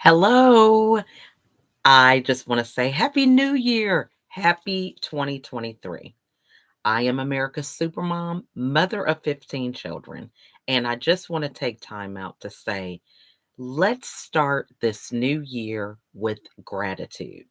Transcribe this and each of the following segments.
Hello. I just want to say Happy New Year. Happy 2023. I am America's Supermom, mother of 15 children, and I just want to take time out to say, let's start this new year with gratitude.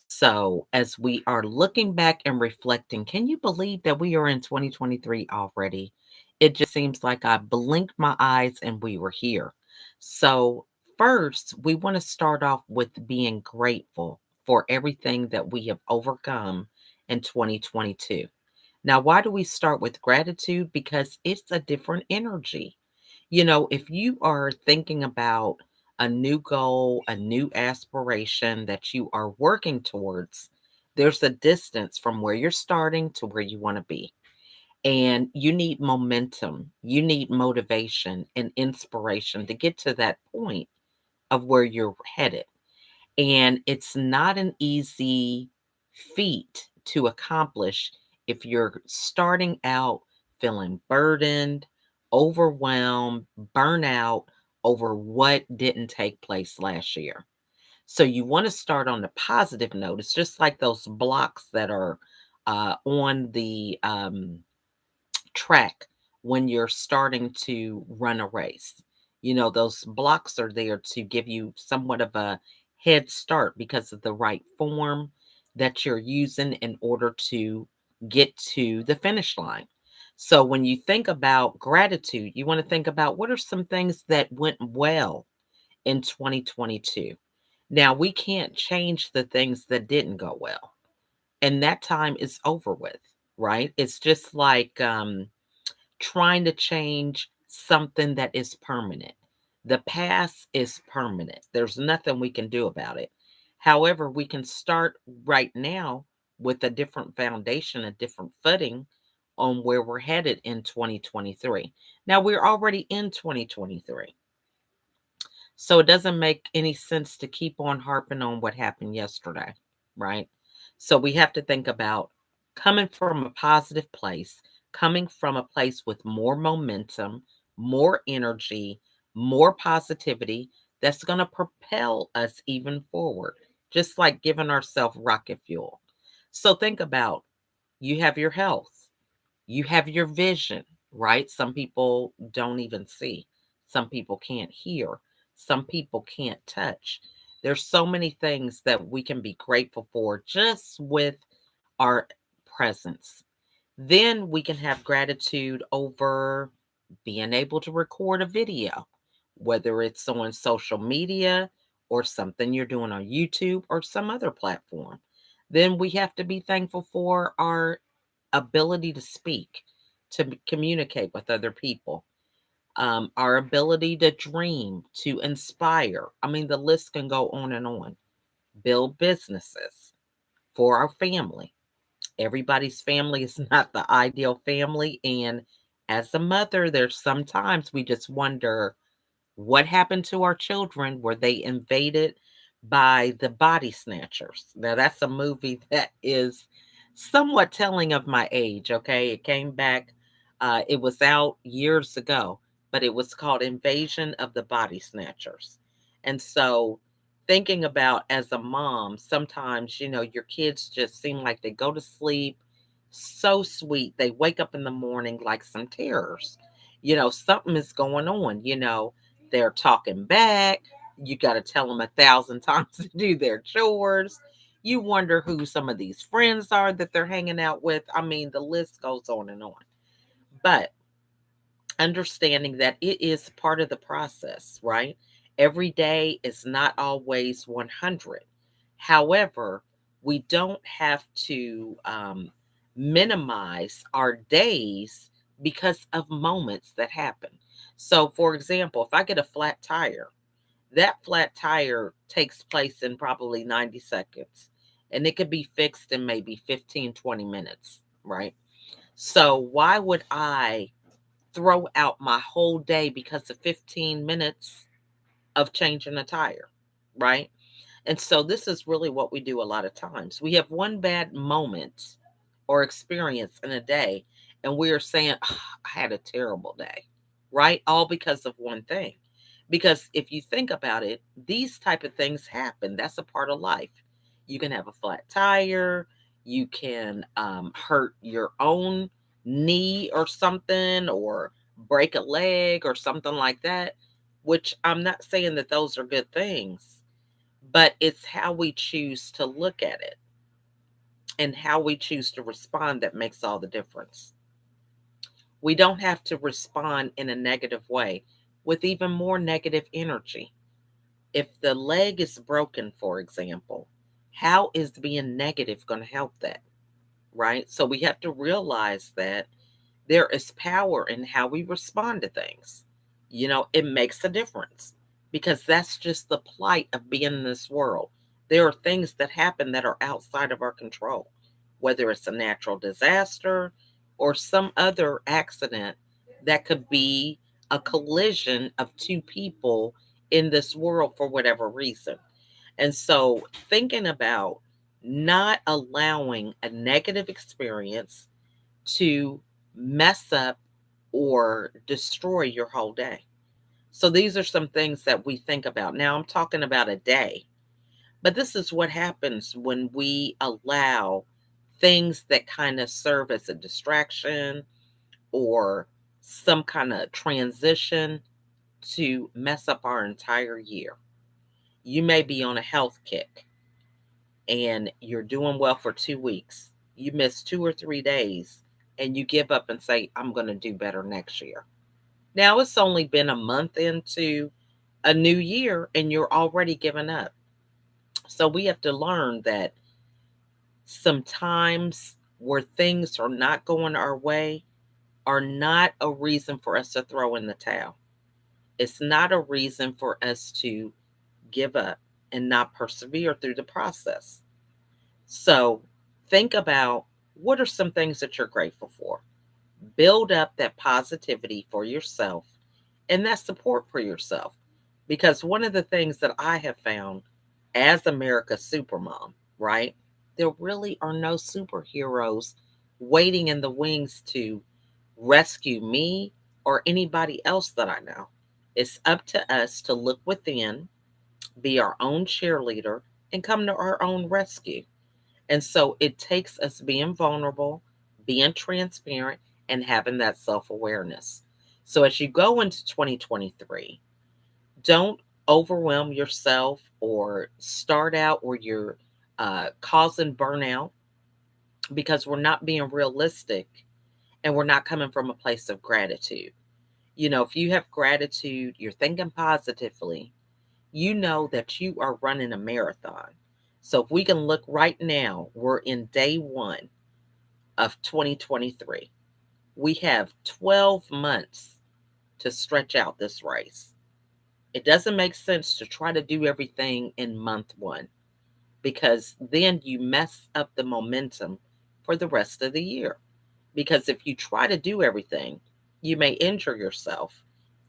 So, as we are looking back and reflecting, can you believe that we are in 2023 already? It just seems like I blinked my eyes and we were here. So, first, we want to start off with being grateful for everything that we have overcome in 2022. Now, why do we start with gratitude? Because it's a different energy. If you are thinking about a new goal, a new aspiration that you are working towards, there's a distance from where you're starting to where you want to be. And you need momentum, you need motivation and inspiration to get to that point of where you're headed. And it's not an easy feat to accomplish if you're starting out feeling burdened, overwhelmed, burnout over what didn't take place last year. So you want to start on the positive note. It's just like those blocks that are on the track when you're starting to run a race. Those blocks are there to give you somewhat of a head start because of the right form that you're using in order to get to the finish line. So when you think about gratitude, you want to think about what are some things that went well in 2022. Now, we can't change the things that didn't go well, and that time is over with, right? It's just like trying to change something that is permanent. The past is permanent. There's nothing we can do about it. However, we can start right now with a different foundation, a different footing on where we're headed in 2023. Now, we're already in 2023. So it doesn't make any sense to keep on harping on what happened yesterday, right? So we have to think about coming from a positive place, coming from a place with more momentum, more energy, more positivity that's going to propel us even forward, just like giving ourselves rocket fuel. So think about you have your health, you have your vision, right? Some people don't even see. Some people can't hear. Some people can't touch. There's so many things that we can be grateful for just with our presence. Then we can have gratitude over being able to record a video, whether it's on social media or something you're doing on YouTube or some other platform. Then we have to be thankful for our ability to speak, to communicate with other people, our ability to dream, to inspire. I mean, the list can go on and on. Build businesses for our family. Everybody's family is not the ideal family. And as a mother, there's sometimes we just wonder what happened to our children? Were they invaded by the body snatchers? Now, that's a movie that is somewhat telling of my age, okay? It came back, it was out years ago, but it was called Invasion of the Body Snatchers. And so, thinking about as a mom, sometimes, your kids just seem like they go to sleep so sweet. They wake up in the morning like some terrors. Something is going on, they're talking back. You got to tell them 1,000 times to do their chores. You wonder who some of these friends are that they're hanging out with. I mean, the list goes on and on. But understanding that it is part of the process, right? Every day is not always 100. However, we don't have to minimize our days because of moments that happen. So, for example, if I get a flat tire, that flat tire takes place in probably 90 seconds and it could be fixed in maybe 15, 20 minutes, right? So, why would I throw out my whole day because of 15 minutes of changing a tire, right? And so this is really what we do a lot of times. We have one bad moment or experience in a day, and we are saying, "Ah, I had a terrible day," right? All because of one thing. Because if you think about it, these type of things happen. That's a part of life. You can have a flat tire. You can hurt your own knee or something, or break a leg or something like that, which I'm not saying that those are good things, but it's how we choose to look at it and how we choose to respond that makes all the difference. We don't have to respond in a negative way with even more negative energy. If the leg is broken, for example, how is being negative going to help that? Right? So we have to realize that there is power in how we respond to things. It makes a difference because that's just the plight of being in this world. There are things that happen that are outside of our control, whether it's a natural disaster or some other accident that could be a collision of two people in this world for whatever reason. And so, thinking about not allowing a negative experience to mess up or destroy your whole day. So these are some things that we think about. Now I'm talking about a day, but this is what happens when we allow things that kind of serve as a distraction or some kind of transition to mess up our entire year. You may be on a health kick and you're doing well for 2 weeks. You miss 2 or 3 days and you give up and say, I'm going to do better next year. Now it's only been a month into a new year and you're already giving up. So we have to learn that sometimes where things are not going our way are not a reason for us to throw in the towel. It's not a reason for us to give up and not persevere through the process. So think about what are some things that you're grateful for. Build up that positivity for yourself and that support for yourself. Because one of the things that I have found as America's supermom, right? There really are no superheroes waiting in the wings to rescue me or anybody else that I know. It's up to us to look within, be our own cheerleader, and come to our own rescue. And so it takes us being vulnerable, being transparent, and having that self awareness. So as you go into 2023, don't overwhelm yourself or start out where you're causing burnout because we're not being realistic and we're not coming from a place of gratitude. If you have gratitude, you're thinking positively, you know that you are running a marathon. So if we can look right now, we're in day one of 2023. We have 12 months to stretch out this race. It doesn't make sense to try to do everything in month one because then you mess up the momentum for the rest of the year. Because if you try to do everything, you may injure yourself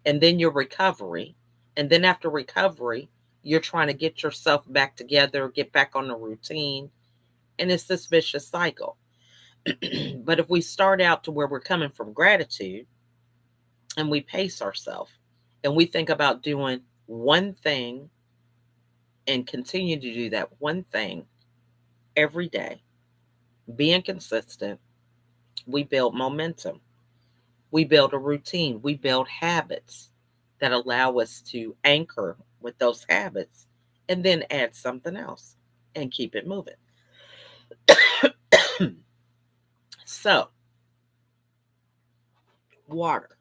and then your recovery. And then after recovery, you're trying to get yourself back together, get back on the routine. And it's this vicious cycle. But if we start out to where we're coming from gratitude and we pace ourselves and we think about doing one thing and continue to do that one thing every day, being consistent, we build momentum. We build a routine. We build habits that allow us to anchor with those habits and then add something else and keep it moving. So, water.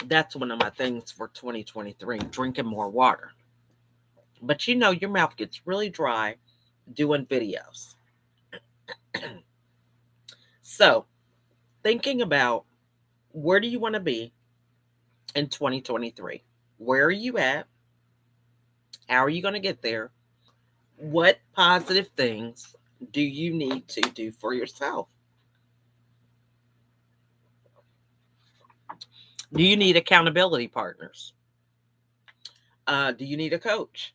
That's one of my things for 2023, drinking more water. But your mouth gets really dry doing videos. So, thinking about where do you want to be in 2023? Where are you at? How are you going to get there? What positive things do you need to do for yourself? Do you need accountability partners? Do you need a coach?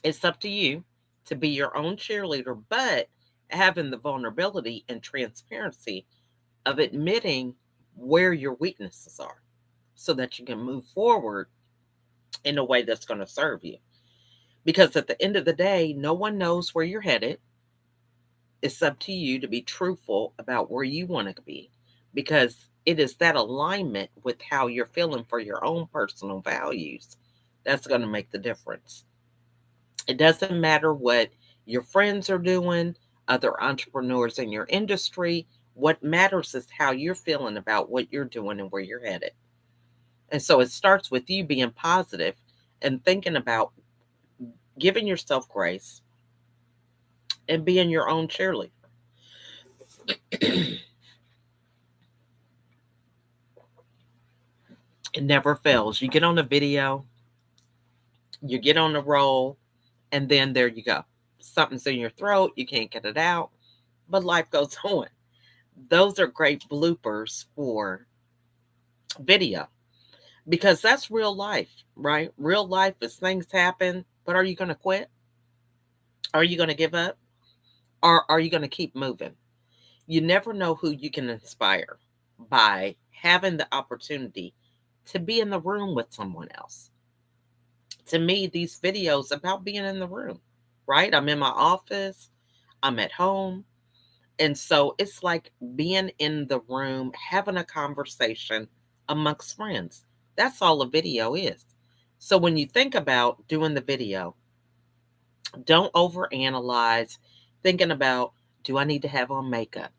It's up to you to be your own cheerleader, but having the vulnerability and transparency of admitting where your weaknesses are so that you can move forward in a way that's going to serve you. Because at the end of the day, no one knows where you're headed. It's up to you to be truthful about where you want to be, because it is that alignment with how you're feeling for your own personal values that's going to make the difference. It doesn't matter what your friends are doing, other entrepreneurs in your industry. What matters is how you're feeling about what you're doing and where you're headed. And so it starts with you being positive and thinking about giving yourself grace and being your own cheerleader. It never fails. You get on a video, you get on the roll, and then there you go. Something's in your throat, you can't get it out, but life goes on. Those are great bloopers for video because that's real life, right? Real life is things happen, but are you going to quit? Are you going to give up? Or are you going to keep moving? You never know who you can inspire by having the opportunity to be in the room with someone else. To me, these videos about being in the room, right? I'm in my office, I'm at home. And so it's like being in the room, having a conversation amongst friends. That's all a video is. So when you think about doing the video, don't overanalyze thinking about, do I need to have on makeup?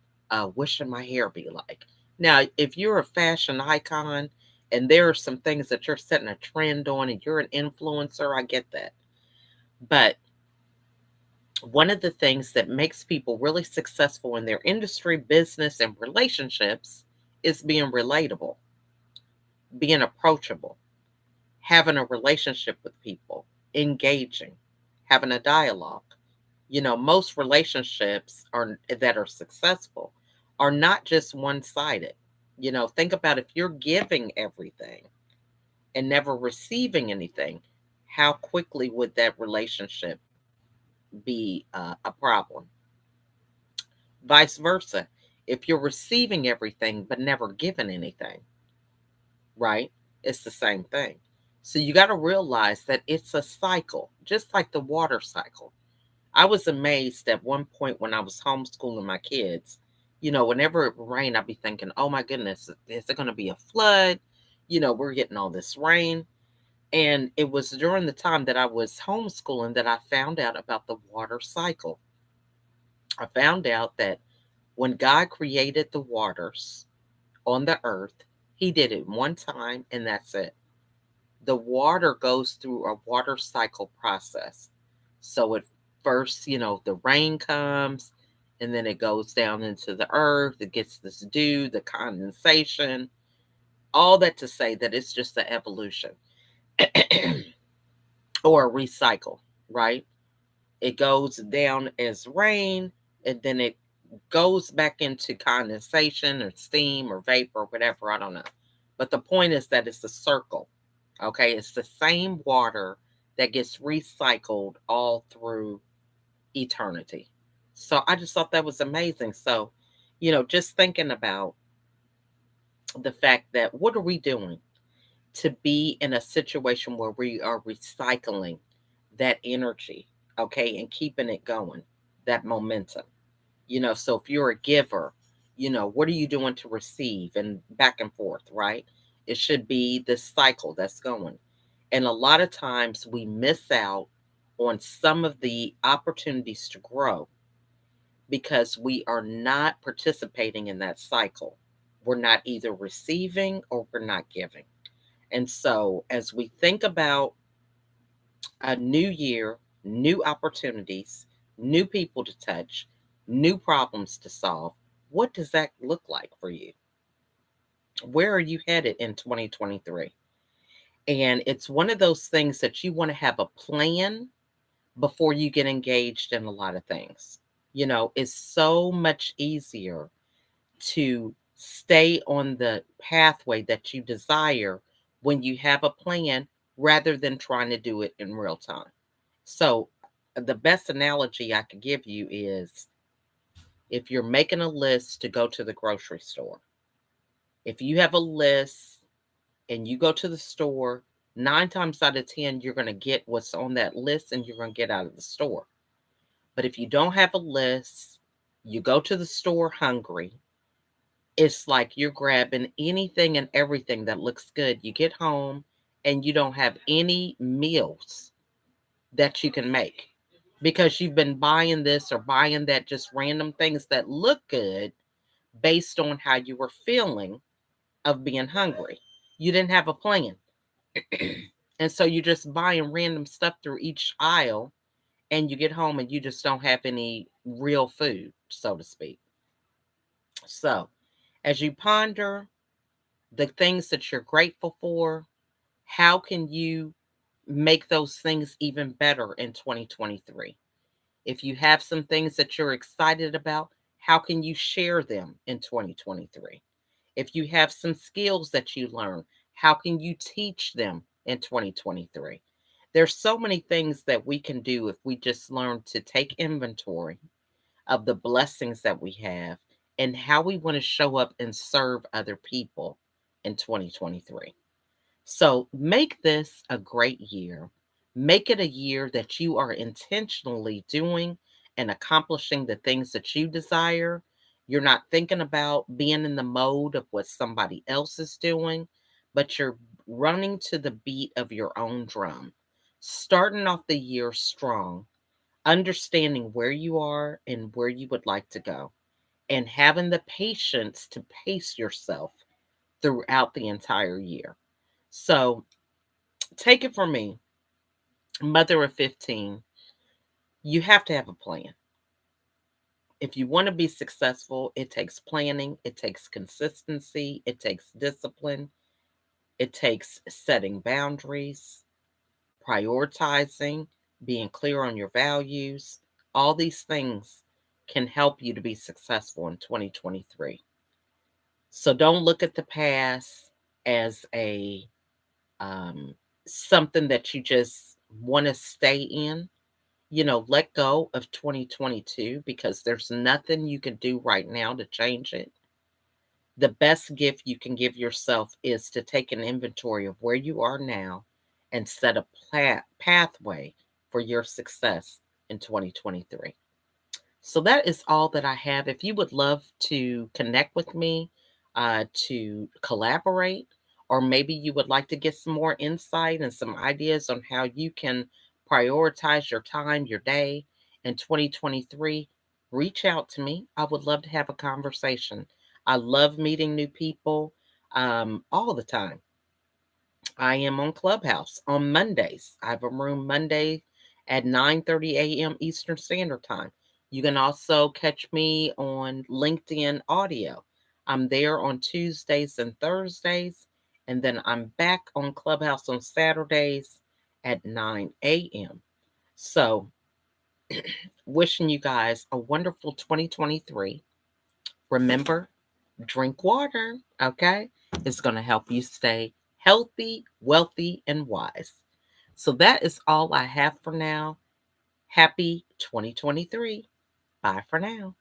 What should my hair be like? Now, if you're a fashion icon and there are some things that you're setting a trend on and you're an influencer, I get that. But one of the things that makes people really successful in their industry, business, and relationships is being relatable, being approachable, having a relationship with people, engaging, having a dialogue. Most relationships are that are successful are not just one-sided. Think about if you're giving everything and never receiving anything, how quickly would that relationship be a problem? Vice versa. If you're receiving everything but never giving anything, right? It's the same thing. So you got to realize that it's a cycle, just like the water cycle. I was amazed at one point when I was homeschooling my kids. Whenever it rained, I'd be thinking, oh my goodness, is it going to be a flood? We're getting all this rain. And it was during the time that I was homeschooling that I found out about the water cycle. I found out that when God created the waters on the earth, he did it one time and that's it. The water goes through a water cycle process. So at first, the rain comes and then it goes down into the earth. It gets this dew, the condensation, all that to say that it's just the evolution or a recycle, right? It goes down as rain and then it goes back into condensation or steam or vapor, whatever. I don't know. But the point is that it's a circle. Okay. It's the same water that gets recycled all through eternity. So I just thought that was amazing. So, just thinking about the fact that what are we doing to be in a situation where we are recycling that energy, okay, and keeping it going, that momentum. So if you're a giver, what are you doing to receive and back and forth, right? It should be this cycle that's going. And a lot of times we miss out on some of the opportunities to grow because we are not participating in that cycle. We're not either receiving or we're not giving. And so as we think about a new year, new opportunities, new people to touch, new problems to solve. What does that look like for you? Where are you headed in 2023? And it's one of those things that you want to have a plan before you get engaged in a lot of things. It's so much easier to stay on the pathway that you desire when you have a plan rather than trying to do it in real time. So, the best analogy I could give you is If you're making a list to go to the grocery store, if you have a list and you go to the store, 9 times out of 10, you're going to get what's on that list and you're going to get out of the store. But if you don't have a list, you go to the store hungry, it's like you're grabbing anything and everything that looks good. You get home and you don't have any meals that you can make because you've been buying this or buying that, just random things that look good based on how you were feeling of being hungry. You didn't have a plan. And so you're just buying random stuff through each aisle, and you get home and you just don't have any real food, so to speak. So, as you ponder the things that you're grateful for, how can you make those things even better in 2023? If you have some things that you're excited about, how can you share them in 2023? If you have some skills that you learn, how can you teach them in 2023? There's so many things that we can do if we just learn to take inventory of the blessings that we have and how we want to show up and serve other people in 2023. So make this a great year. Make it a year that you are intentionally doing and accomplishing the things that you desire. You're not thinking about being in the mode of what somebody else is doing, but you're running to the beat of your own drum. Starting off the year strong, understanding where you are and where you would like to go, and having the patience to pace yourself throughout the entire year. So, take it from me, mother of 15, you have to have a plan. If you want to be successful, it takes planning, it takes consistency, it takes discipline, it takes setting boundaries, prioritizing, being clear on your values. All these things can help you to be successful in 2023. So don't look at the past as a um, something that you just want to stay in. Let go of 2022 because there's nothing you can do right now to change it. The best gift you can give yourself is to take an inventory of where you are now and set a pathway for your success in 2023. So that is all that I have. If you would love to connect with me, to collaborate, or maybe you would like to get some more insight and some ideas on how you can prioritize your time, your day in 2023, reach out to me. I would love to have a conversation. I love meeting new people all the time. I am on Clubhouse on Mondays. I have a room Monday at 9:30 a.m. Eastern Standard Time. You can also catch me on LinkedIn Audio. I'm there on Tuesdays and Thursdays, and then I'm back on Clubhouse on Saturdays at 9 a.m. So, wishing you guys a wonderful 2023. Remember, drink water, okay? It's going to help you stay healthy, wealthy, and wise. So that is all I have for now. Happy 2023. Bye for now.